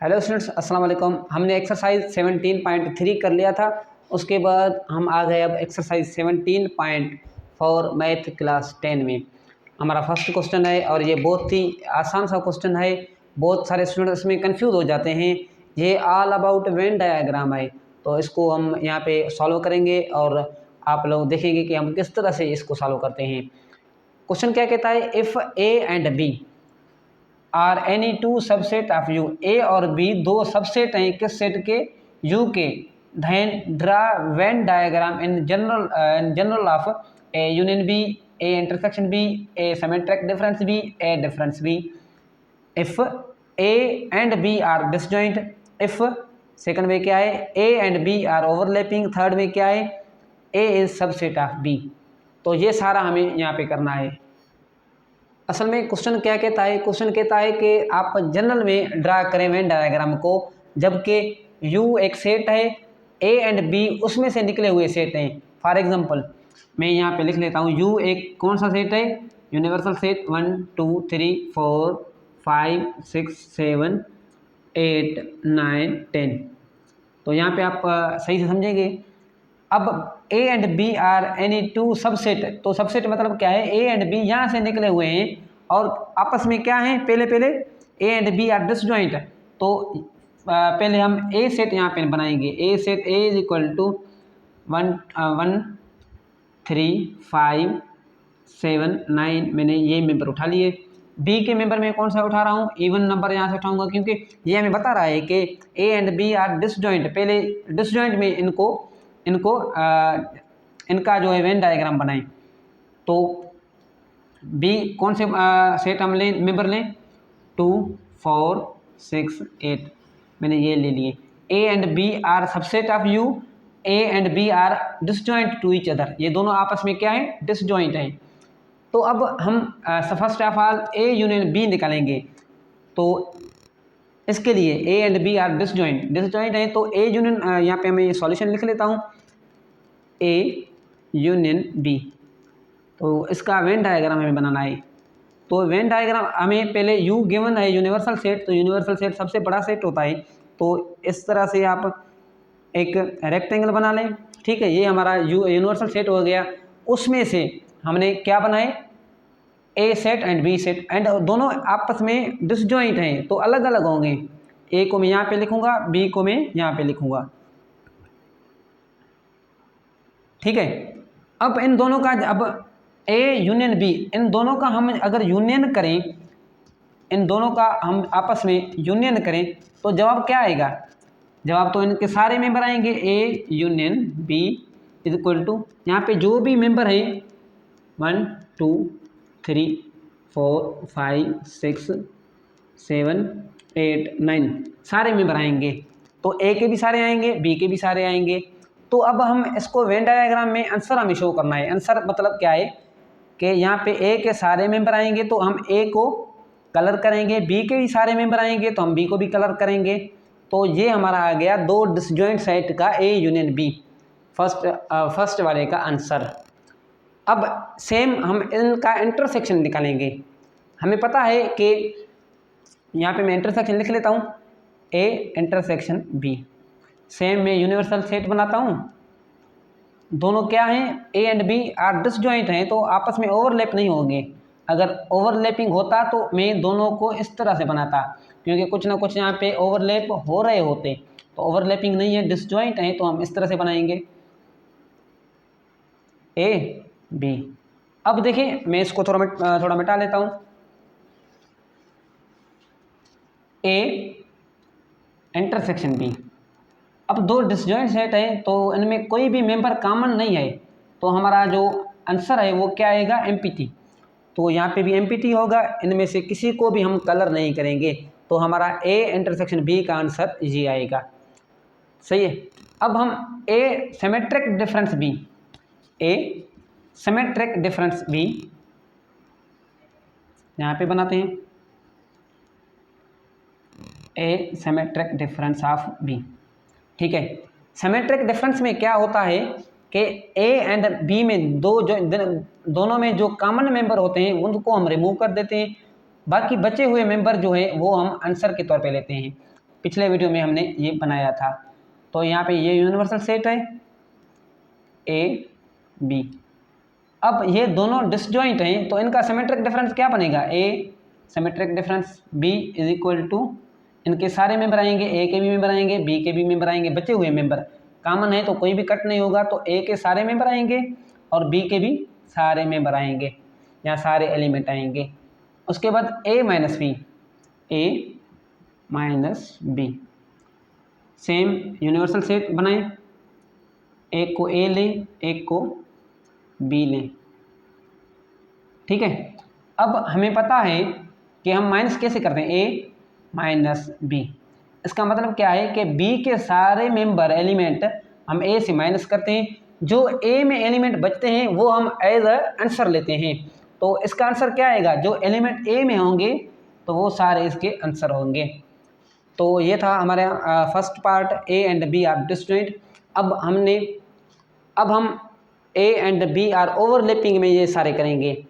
Hello students, अस्सलाम वालेकुम। हमने एक्सरसाइज 17.3 कर लिया था। उसके बाद हम आ गए अब एक्सरसाइज 17.4 मैथ क्लास 10 में। हमारा फर्स्ट क्वेश्चन है और ये बहुत ही आसान सा क्वेश्चन है। बहुत सारे स्टूडेंट इसमें कंफ्यूज हो जाते हैं। ये ऑल अबाउट वेन डायग्राम है, तो इसको हम यहाँ पे सॉल्व करेंगे और आप लोग देखेंगे कि हम किस तरह से इसको सॉल्व करते हैं। क्वेश्चन क्या कहता है, if A and B are any two subset of U, A और बी दो सबसेट हैं किस सेट के, यू के, then draw Venn diagram in general of A union B, A intersection B, A symmetric difference B, A difference B. If A and B are disjoint, if second में क्या है, A and B are overlapping, third में क्या है, A is subset of B. तो ये सारा हमें यहाँ पे करना है। असल में क्वेश्चन क्या कहता है, क्वेश्चन कहता है कि आप जनरल में ड्रा करें वेन डायग्राम को, जबकि यू एक सेट है, ए एंड बी उसमें से निकले हुए सेट हैं। फॉर एग्जांपल मैं यहाँ पे लिख लेता हूँ, यू एक कौन सा सेट है, यूनिवर्सल सेट 1 2 3 4 5 6 7 8 9 10। तो यहाँ पे आप सही से समझेंगे। अब A and B are any two subset, तो सबसेट मतलब क्या है, ए एंड बी यहाँ से निकले हुए हैं और आपस में क्या है, पहले A and B are disjoint. तो पहले हम ए सेट यहाँ पे बनाएंगे। A set A is equal to 1 1 3 5 7 9, मैंने ये मेंबर उठा लिए। बी के मेंबर में कौन सा उठा रहा हूँ, इवन नंबर यहाँ से उठाऊंगा, क्योंकि ये हमें बता रहा है कि A and B are disjoint. पहले डिसजॉइंट में इनको इनका जो है वेन डायग्राम बनाएं। तो बी कौन से सेट हम लें, मेंबर लें, 2 4 6 8, मैंने ये ले लिए। A and B are subset of U, A and B are disjoint to each other, ये दोनों आपस में क्या है, डिसजॉइंट हैं। तो अब हम first of all A union B निकालेंगे। तो इसके लिए A and B are disjoint हैं, तो ए यूनियन यहाँ पे मैं सॉल्यूशन लिख लेता हूँ, ए यूनियन बी। तो इसका वेन डायग्राम हमें बनाना है। तो वेन डायग्राम हमें पहले यू गिवन है यूनिवर्सल सेट, तो यूनिवर्सल सेट सबसे बड़ा सेट होता है। तो इस तरह से आप एक रेक्टेंगल बना लें, ठीक है। ये हमारा यूनिवर्सल सेट हो गया। उसमें से हमने क्या बनाए, A set and B set, and दोनों आपस में डिसजॉइंट हैं तो अलग अलग होंगे। ए को मैं यहाँ पे लिखूंगा, बी को मैं यहाँ पे लिखूंगा, ठीक है। अब इन दोनों का, अब ए यूनियन बी, इन दोनों का हम अगर यूनियन करें, इन दोनों का हम आपस में यूनियन करें तो जवाब क्या आएगा, जवाब तो इनके सारे मेंबर आएंगे। A union B is equal to, यहाँ पे जो भी मेंबर हैं 1 2 3 4 5 6 7 8 9 सारे मेंबर आएंगे। तो ए के भी सारे आएंगे, बी के भी सारे आएंगे। तो अब हम इसको वेन डायग्राम में आंसर हमें शो करना है। आंसर मतलब क्या है कि यहाँ पे ए के सारे मेंबर आएंगे तो हम ए को कलर करेंगे, बी के भी सारे मेंबर आएंगे तो हम बी को भी कलर करेंगे। तो ये हमारा आ गया दो डिसजॉइंट सेट का ए यूनियन बी, फर्स्ट वाले का आंसर। अब सेम हम इनका इंटरसेक्शन निकालेंगे। हमें पता है कि यहाँ पे मैं इंटरसेक्शन लिख लेता हूँ, ए इंटरसेक्शन बी। सेम मैं यूनिवर्सल सेट बनाता हूँ, दोनों क्या हैं, A and B are disjoint हैं तो आपस में ओवरलैप नहीं होंगे। अगर ओवरलैपिंग होता तो मैं दोनों को इस तरह से बनाता, क्योंकि कुछ ना कुछ यहाँ पे ओवरलैप हो रहे होते। तो ओवरलैपिंग नहीं है, डिसजॉइंट हैं, तो हम इस तरह से बनाएंगे ए बी। अब देखिए मैं इसको थोड़ा मिटा लेता हूँ। ए इंटरसेक्शन बी, अब दो डिसजॉइंट सेट है तो इनमें कोई भी मेंबर कॉमन नहीं है, तो हमारा जो आंसर है वो क्या आएगा, एम्प्टी। तो यहाँ पे भी एम्प्टी होगा, इनमें से किसी को भी हम कलर नहीं करेंगे, तो हमारा ए इंटरसेक्शन बी का आंसर ये आएगा, सही है। अब हम ए symmetric difference B, A symmetric difference B यहाँ पे बनाते हैं, ए सिमेट्रिक डिफरेंस ऑफ बी, ठीक है। सिमेट्रिक डिफरेंस में क्या होता है कि ए एंड बी में दोनों में जो कॉमन मेंबर होते हैं उनको हम रिमूव कर देते हैं, बाकी बचे हुए मेंबर जो है वो हम आंसर के तौर पे लेते हैं। पिछले वीडियो में हमने ये बनाया था। तो यहाँ पे ये यूनिवर्सल सेट है ए बी। अब ये दोनों डिसजॉइंट हैं तो इनका सिमेट्रिक डिफरेंस क्या बनेगा, A symmetric difference B is equal to, इनके सारे मेंबर आएंगे, ए के भी मेंबर आएंगे, बी के भी मेंबर आएंगे, बचे हुए मेंबर कॉमन है तो कोई भी कट नहीं होगा, तो ए के सारे मेंबर आएंगे और बी के भी सारे मेंबर आएंगे, यहाँ सारे एलिमेंट आएंगे। उसके बाद A minus B, A minus B, same universal set बनाएं, एक को ए लें एक को बी लें, ठीक है। अब हमें पता है कि हम माइनस कैसे करते हैं, ए माइनस बी, इसका मतलब क्या है कि बी के सारे मेंबर एलिमेंट हम ए से माइनस करते हैं, जो ए में एलिमेंट बचते हैं वो हम एज अ आंसर लेते हैं। तो इसका आंसर क्या आएगा, जो एलिमेंट ए में होंगे तो वो सारे इसके आंसर होंगे। तो ये था हमारे first part, A and B are disjoint. अब हम A and B are overlapping में ये सारे करेंगे,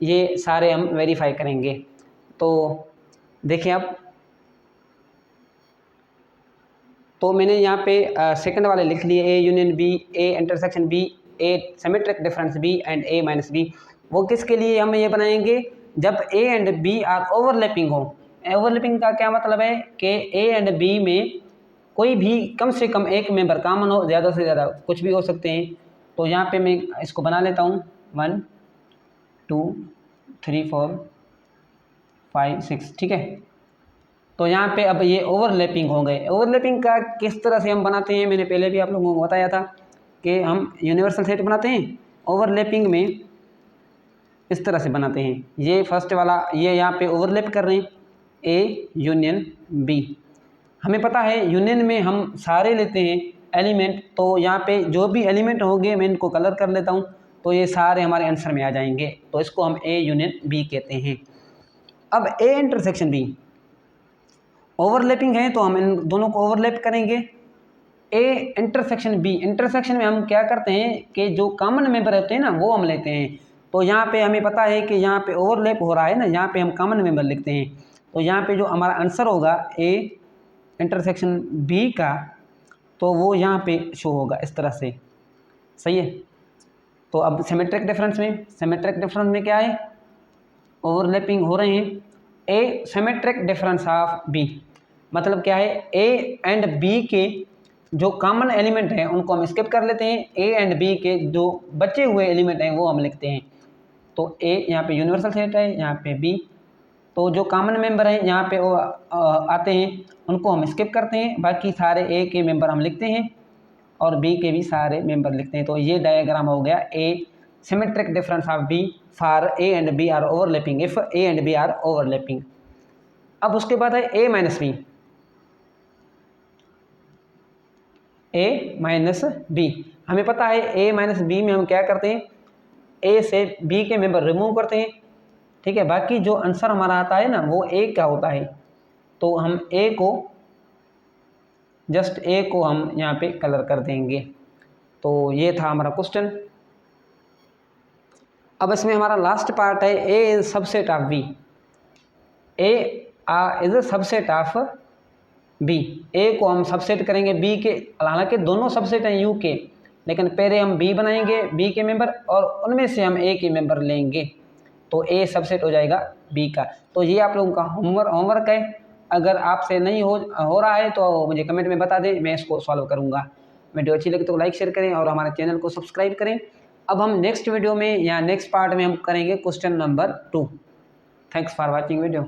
ये सारे हम वेरीफाई करेंगे। तो देखिए अब, तो मैंने यहाँ पे सेकंड वाले लिख लिए, A union B, A intersection B, A symmetric difference B and A minus B. वो किसके लिए हम ये बनाएंगे, जब A and B are overlapping हो। ओवरलैपिंग का क्या मतलब है कि ए एंड बी में कोई भी कम से कम एक मेंबर कॉमन हो, ज़्यादा से ज़्यादा कुछ भी हो सकते हैं। तो यहाँ पे मैं इसको बना लेता हूँ 1 2 3 4 5 6, ठीक है। तो यहाँ पे अब ये ओवरलैपिंग हो गए। ओवरलैपिंग का किस तरह से हम बनाते हैं, मैंने पहले भी आप लोगों को बताया था कि हम यूनिवर्सल सेट बनाते हैं, ओवरलैपिंग में इस तरह से बनाते हैं। ये फर्स्ट वाला ये यहाँ पे ओवरलैप कर रहे हैं, ए यूनियन बी। हमें पता है यूनियन में हम सारे लेते हैं एलिमेंट, तो यहाँ पे जो भी एलिमेंट होंगे मैं इनको कलर कर लेता हूँ, तो ये सारे हमारे आंसर में आ जाएंगे। तो इसको हम ए यूनियन बी कहते हैं। अब ए इंटरसेक्शन बी, ओवरलैपिंग है तो हम इन दोनों को ओवरलैप करेंगे। ए इंटरसेक्शन बी, इंटरसेक्शन में हम क्या करते हैं कि जो कॉमन मेंबर होते हैं ना वो हम लेते हैं। तो यहाँ पे हमें पता है कि यहाँ पे ओवरलैप हो रहा है ना, यहाँ पे हम कॉमन मेंबर लिखते हैं। तो यहाँ पे जो हमारा आंसर होगा ए इंटरसेक्शन बी का, तो वो यहाँ पे शो होगा इस तरह से, सही है। तो अब सिमेट्रिक डिफरेंस में क्या है, ओवरलैपिंग हो रहे हैं। ए सिमेट्रिक डिफरेंस ऑफ बी मतलब क्या है, ए एंड बी के जो कॉमन एलिमेंट हैं उनको हम स्किप कर लेते हैं, ए एंड बी के जो बचे हुए एलिमेंट हैं वो हम लिखते हैं। तो ए यहाँ पे यूनिवर्सल सेट है, यहाँ पे बी, तो जो कॉमन मेंबर हैं यहाँ पे वो आते हैं, उनको हम स्किप करते हैं, बाकी सारे ए के मेंबर हम लिखते हैं और बी के भी सारे मेंबर लिखते हैं। तो ये डायग्राम हो गया A symmetric difference of B for A and B are overlapping, if A and B are overlapping. अब उसके बाद है A minus B, A minus B. हमें पता है ए माइनस बी में हम क्या करते हैं, ए से बी के मेंबर रिमूव करते हैं, ठीक है। बाकी जो आंसर हमारा आता है ना वो ए का होता है, तो हम ए को जस्ट ए को हम यहाँ पे कलर कर देंगे। तो ये था हमारा क्वेश्चन। अब इसमें हमारा लास्ट पार्ट है, A is subset of B, A is a subset of B. A को हम सबसेट करेंगे बी के, हालांकि दोनों सबसेट हैं यू के, लेकिन पहले हम बी बनाएंगे बी के मेंबर और उनमें से हम ए के मेंबर लेंगे, तो ए सबसेट हो जाएगा बी का। तो ये आप लोगों का होमवर्क है। अगर आपसे नहीं हो रहा है तो मुझे कमेंट में बता दें, मैं इसको सॉल्व करूँगा। वीडियो अच्छी लगी तो लाइक शेयर करें और हमारे चैनल को सब्सक्राइब करें। अब हम नेक्स्ट वीडियो में या नेक्स्ट पार्ट में हम करेंगे question number 2। Thanks for watching video.